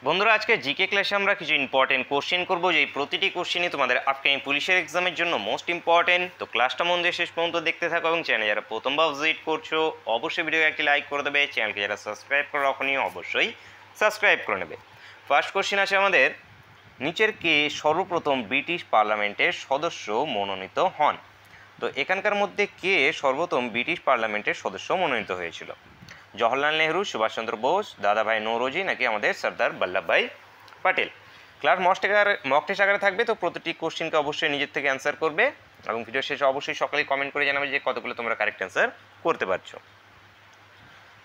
বন্ধুরা, আজকে জিকে ক্লাসে আমরা কিছু ইম্পর্টেন্ট কোশ্চেন করব, যে প্রতিটি কোশ্চেনই তোমাদের আপকামিং পুলিশের এক্সামের জন্য মোস্ট ইম্পর্টেন্ট। তো ক্লাসটা মন দিয়ে শেষ পর্যন্ত দেখতে থাকো, এবং চ্যানেলে যারা প্রথমবার ভিজিট করছো অবশ্যই ভিডিওকে একটি লাইক করে দেবে। চ্যানেলকে যারা সাবস্ক্রাইব করে রাখোনি অবশ্যই সাবস্ক্রাইব করে নেবে। ফার্স্ট কোশ্চেন আছে আমাদের, নিচের কে সর্বপ্রথম ব্রিটিশ পার্লামেন্টের সদস্য মনোনীত হন? তো এখানকার মধ্যে কে সর্বপ্রথম ব্রিটিশ পার্লামেন্টের সদস্য মনোনীত হয়েছিল? জওহরলাল নেহরু, সুভাষচন্দ্র বোস, দাদাভাই নৌরোজি, নাকি আমাদের Sardar Vallabhbhai Patel? Class mock test আকারে থাকবে, তো প্রতিটি কোশ্চেনকে অবশ্যই নিজের থেকে অ্যান্সার করবে, এবং ভিডিও শেষে অবশ্যই সকালেই কমেন্ট করে জানাবে যে কতগুলো তোমরা কারেক্ট অ্যান্সার করতে পারছো।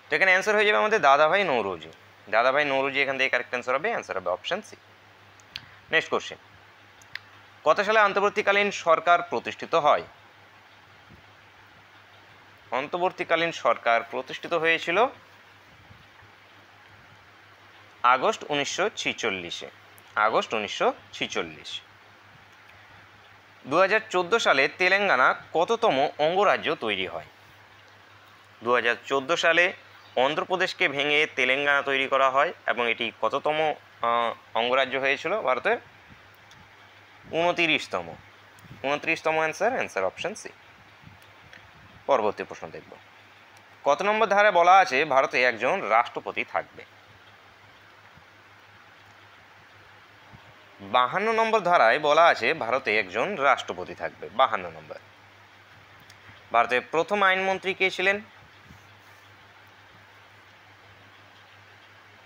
তো এখানে অ্যান্সার হয়ে যাবে আমাদের দাদাভাই নৌরোজি। দাদাভাই নৌরোজি এখান থেকে কারেক্ট অ্যান্সার হবে অপশান সি। নেক্সট কোশ্চেন, কত সালে অন্তর্বর্তীকালীন সরকার প্রতিষ্ঠিত হয়? অন্তর্বর্তীকালীন সরকার প্রতিষ্ঠিত হয়েছিল আগস্ট 1946-এ। আগস্ট 1946। 2014 সালে তেলেঙ্গানা কততম অঙ্গরাজ্য তৈরি হয়? 2014 সালে অন্ধ্রপ্রদেশকে ভেঙে তেলেঙ্গানা তৈরি করা হয়, এবং এটি কততম অঙ্গরাজ্য হয়েছিল ভারতের? 29তম। 29তম অ্যান্সার অপশান সি। পরবর্তী প্রশ্ন দেখব, কত নম্বর ধারায় বলা আছে ভারতে একজন রাষ্ট্রপতি থাকবে? 52 নম্বর ধারায় বলা আছে ভারতে একজন রাষ্ট্রপতি থাকবে। 52 নম্বর। ভারতের প্রথম আইনমন্ত্রী কে ছিলেন?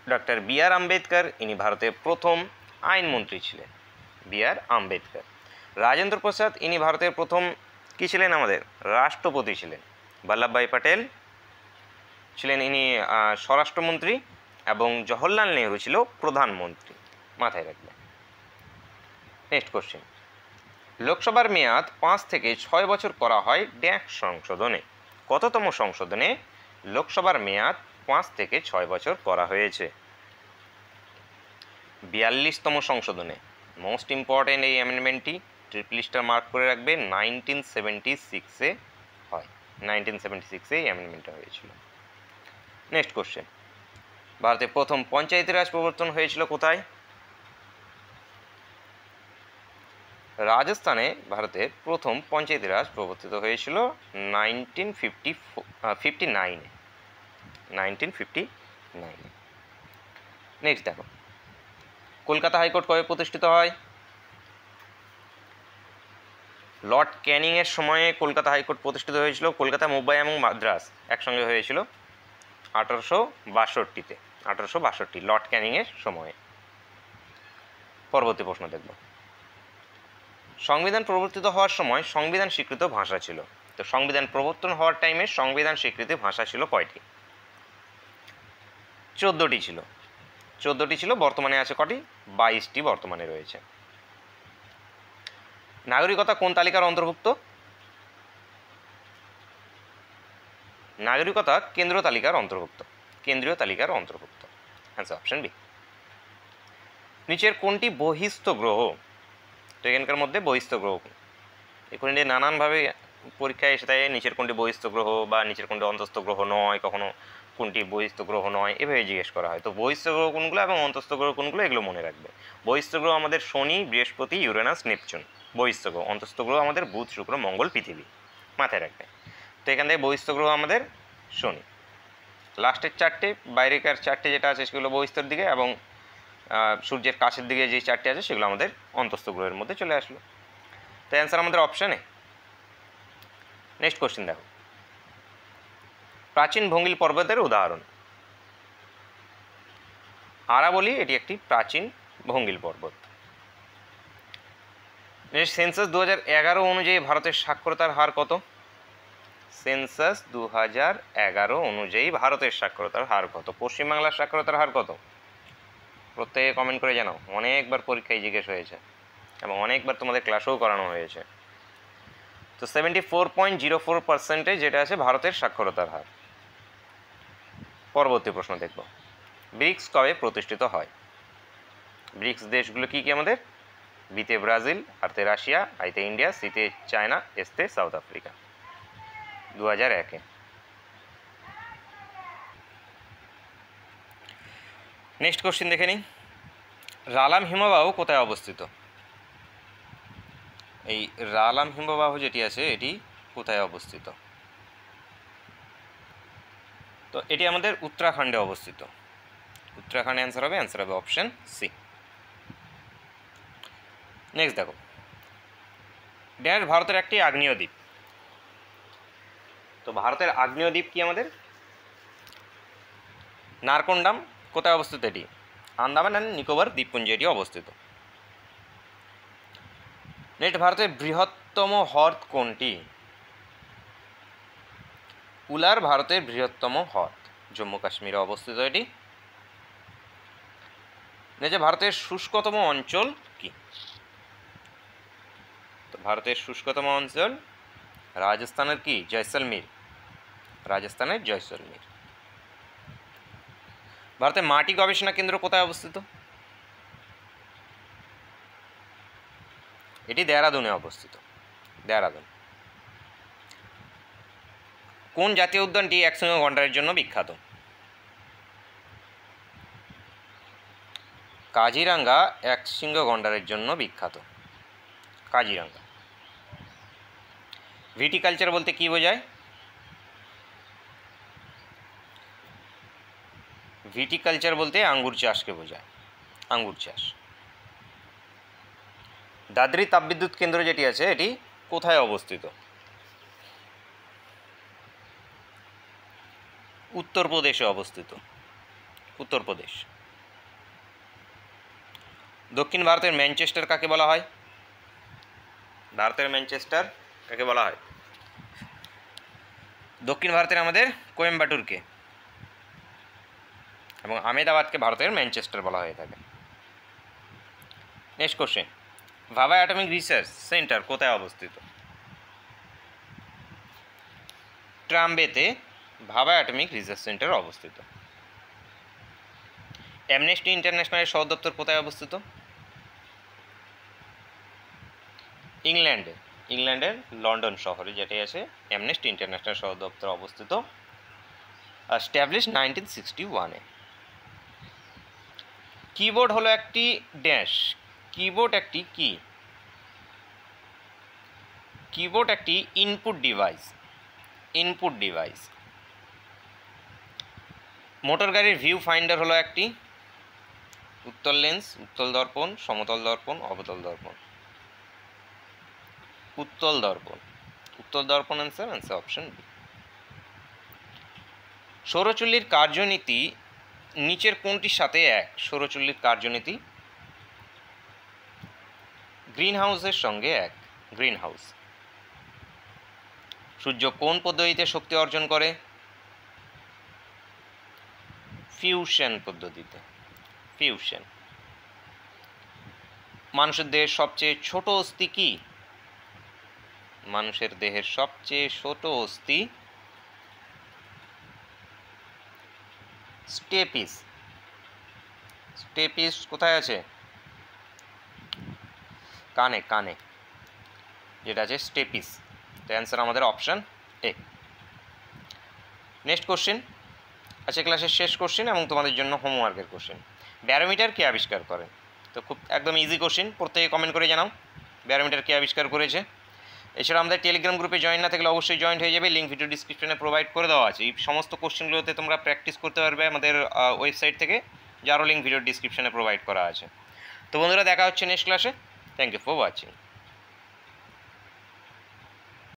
ডক্টর বি আর আম্বেদকর। ইনি ভারতের প্রথম আইনমন্ত্রী ছিলেন, বি আর আম্বেদকর। রাজেন্দ্র প্রসাদ, ইনি ভারতের প্রথম কি ছিলেন? আমাদের রাষ্ট্রপতি ছিলেন। বল্লভভাই প্যাটেল ছিলেন ইনি স্বরাষ্ট্রমন্ত্রী, এবং জওহরলাল নেহরু ছিল প্রধানমন্ত্রী। মাথায় রাখবেন। নেক্সট কোশ্চেন, লোকসভার মেয়াদ 5 থেকে 6 বছর করা হয় ড্যাশ সংশোধনে? কততম সংশোধনে লোকসভার মেয়াদ 5 থেকে 6 বছর করা হয়েছে? 42তম সংশোধনে। মোস্ট ইম্পর্টেন্ট এই অ্যামেন্ডমেন্টটি, ট্রিপল স্টার মার্ক করে রাখবে। 1976-এ হয়। 1976-এ এই অ্যামেন্ডমেন্টটা হয়েছিল। নেক্সট কোশ্চেন, ভারতে প্রথম পঞ্চায়েতি রাজ প্রবর্তন হয়েছিল কোথায়? রাজস্থানে ভারতের প্রথম পঞ্চায়েতি রাজ প্রবর্তিত হয়েছিল 1959-এ। 1959-এ। নেক্সট দেখো, কলকাতা হাইকোর্ট কবে প্রতিষ্ঠিত হয়? লর্ড ক্যানিংয়ের সময়ে কলকাতা হাইকোর্ট প্রতিষ্ঠিত হয়েছিল। কলকাতা, মুম্বাই এবং মাদ্রাস একসঙ্গে হয়েছিল 1862-তে। 1862, লর্ড ক্যানিংয়ের সময়ে। পরবর্তী প্রশ্ন দেখব, সংবিধান প্রবর্তিত হওয়ার সময় সংবিধান স্বীকৃত ভাষা ছিল? তো সংবিধান প্রবর্তন হওয়ার টাইমে সংবিধান স্বীকৃত ভাষা ছিল কয়টি? 14টি ছিল। 14টি ছিল। বর্তমানে আছে কটি? 22টি বর্তমানে রয়েছে। নাগরিকতা কোন তালিকার অন্তর্ভুক্ত? নাগরিকতা কেন্দ্রীয় তালিকার অন্তর্ভুক্ত। কেন্দ্রীয় তালিকার অন্তর্ভুক্ত। Answer option B. নিচের কোনটি বহিস্থ গ্রহ? তো এখানকার মধ্যে বহিস্থ গ্রহ, এখন নানানভাবে পরীক্ষায় এসে থাকে নিচের কোনটি বহিস্থ গ্রহ বা নিচের কোনটি অন্তস্থ গ্রহ নয়, কখনো কোনটি বহিস্থ গ্রহ নয়, এভাবে জিজ্ঞেস করা হয়। তো বহিস্থ গ্রহ কোনগুলো এবং অন্তস্থ গ্রহ কোনগুলো, এগুলো মনে রাখবে। বহিস্থ গ্রহ আমাদের শনি, বৃহস্পতি, ইউরেনাস, নেপচুন বহিস্থ গ্রহ। অন্তস্থ গ্রহ আমাদের বুধ, শুক্র, মঙ্গল, পৃথিবী। মাথায় রাখবে। তো এখান থেকে বহিস্থ গ্রহ আমাদের শনি। লাস্টের চারটে, বাইরেকার চারটে যেটা আছে সেগুলো বহিস্থর দিকে, এবং সূর্যের কাছের দিকে যে চারটে আছে সেগুলো আমাদের অন্তস্থ গ্রহের মধ্যে চলে আসলো। তো অ্যান্সার আমাদের অপশানে। নেক্সট কোশ্চেন দেখো, প্রাচীন ভঙ্গিল পর্বতের উদাহরণ? আরাবলি, এটি একটি প্রাচীন ভঙ্গিল পর্বত। সেন্সাস 2011 অনুযায়ী ভারতের সাক্ষরতার হার কত? সেন্সাস 2011 অনুযায়ী ভারতের সাক্ষরতার হার কত? পশ্চিমবাংলার সাক্ষরতার হার কত? প্রত্যেকে কমেন্ট করে জানাও। অনেকবার পরীক্ষায় জিজ্ঞেস হয়েছে এবং অনেকবার তোমাদের ক্লাসেও করানো হয়েছে। তো 74.04% যেটা আছে ভারতের সাক্ষরতার হার। পরবর্তী প্রশ্ন দেখব, ব্রিক্স কবে প্রতিষ্ঠিত হয়? ব্রিক্স দেশগুলো কি কি আমাদের? বিতে ব্রাজিল, আরতে রাশিয়া, আইতে ইন্ডিয়া, সিতে চায়না, এসতে সাউথ আফ্রিকা। 2001-এ। নেক্সট কোশ্চেন দেখে নিই, রালাম হিমবাহ কোথায় অবস্থিত? এই রালাম হিমবাহ যেটি আছে এটি কোথায় অবস্থিত? তো এটি আমাদের উত্তরাখণ্ডে অবস্থিত। উত্তরাখণ্ডে অ্যান্সার হবে অপশন সি। নেক্সট দেখো, ড্যাশ ভারতের একটি আগ্নেয় দ্বীপ। তো ভারতের আগ্নেয় দ্বীপ কি আমাদের? নারকোন্ডাম। কোথায় অবস্থিত এটি? আন্দামান অ্যান্ড নিকোবর দ্বীপপুঞ্জে এটি অবস্থিত। নেক্সট, ভারতের বৃহত্তম হ্রদ কোনটি? উলার ভারতের বৃহত্তম হ্রদ, জম্মু কাশ্মীরে অবস্থিত এটি। নেক্সট, ভারতের শুষ্কতম অঞ্চল কি? তো ভারতের শুষ্কতম অঞ্চল রাজস্থানের কি? জয়সলমীর। রাজস্থানের জয়সলমীর। ভারতের মাটি গবেষণা কেন্দ্র কোথায় অবস্থিত? এটি দেহরাদুনে অবস্থিত। দেহরাদুন। কোন জাতীয় উদ্যানটি একশৃঙ্গ গন্ডারের জন্য বিখ্যাত? কাজিরাঙ্গা একশৃঙ্গ গন্ডারের জন্য বিখ্যাত। কাজিরাঙ্গা। ভিটিকালচার বলতে কি বোঝায়? ভিটিকালচার বলতে আঙ্গুর চাষকে বোঝায়। আঙ্গুর চাষ। দাদরি তাপবিদ্যুৎ কেন্দ্র যেটি আছে এটি কোথায় অবস্থিত? উত্তরপ্রদেশে অবস্থিত। উত্তরপ্রদেশ। দক্ষিণ ভারতের ম্যানচেস্টার কাকে বলা হয়? ভারতের ম্যানচেস্টার কাকে বলা হয়? দক্ষিণ ভারতের আমাদের কোয়েম্বাটুরকে এবং আহমেদাবাদকে ভারতের ম্যানচেস্টার বলা হয়ে থাকে। Next question, Bhabha atomic research centre কোথায় অবস্থিত? ট্রাম্বেতে ভাভা অ্যাটমিক রিসার্চ সেন্টার অবস্থিত। অ্যামনেস্টি ইন্টারন্যাশনালের সদর দপ্তর কোথায় অবস্থিত? ইংল্যান্ডে। ইংল্যান্ডের লন্ডন শহরে যেটি আছে অ্যামনেস্টি ইন্টারন্যাশনাল সদর দপ্তর অবস্থিত। এস্টাবলিশ 1961-এ। কিবোর্ড হলো একটি ড্যাশ। কিবোর্ড একটি কি? কিবোর্ড একটি input device. Input device. Motor গাড়ির ভিউ ফাইন্ডার হলো একটি উত্তল লেন্স, উত্তল দর্পণ, সমতল দর্পণ, অবতল দর্পণ। উত্তল দর্পণ। উত্তল দর্পণ অ্যান্সার অপশন বি। সৌরচুল্লির কার্যনীতি নিচের কোনটির সাথে এক? সৌরচুল্লির কার্যনীতি গ্রিন হাউসের সঙ্গে এক। Green house. সূর্য কোন পদ্ধতিতে শক্তি অর্জন করে? ফিউশন পদ্ধতিতে। ফিউশন। মানুষের দেহের সবচেয়ে ছোট অস্থি কি? মানুষের দেহের সবচেয়ে ছোট অস্থি স্টেপিস। স্টেপিস কোথায় আছে? কানে। কানে যেটা আছে স্টেপিস। তো অ্যান্সার আমাদের অপশন এ। নেক্সট কোশ্চেন, আজকে ক্লাসের শেষ কোশ্চেন এবং তোমাদের জন্য হোমওয়ার্কের কোশ্চেন। ব্যারোমিটার কে আবিষ্কার করেন? তো খুব একদম ইজি কোশ্চেন, প্রত্যেকে কমেন্ট করে জানাও ব্যারোমিটার কে আবিষ্কার করেছে। এছাড়া আমাদের টেলিগ্রাম গ্রুপে জয়েন না থাকলে অবশ্যই জয়েন হয়ে যাবে, লিঙ্ক ভিডিও ডিসক্রিপশনে প্রোভাইড করে দেওয়া আছে। এই সমস্ত কোশ্চেনগুলোতে তোমরা প্র্যাকটিস করতে পারবে আমাদের ওয়েবসাইট থেকে, যারও লিঙ্ক ভিডিও ডিসক্রিপশনে প্রোভাইড করা আছে। তো বন্ধুরা, দেখা হচ্ছে নেক্সট ক্লাসে। Thank you for watching.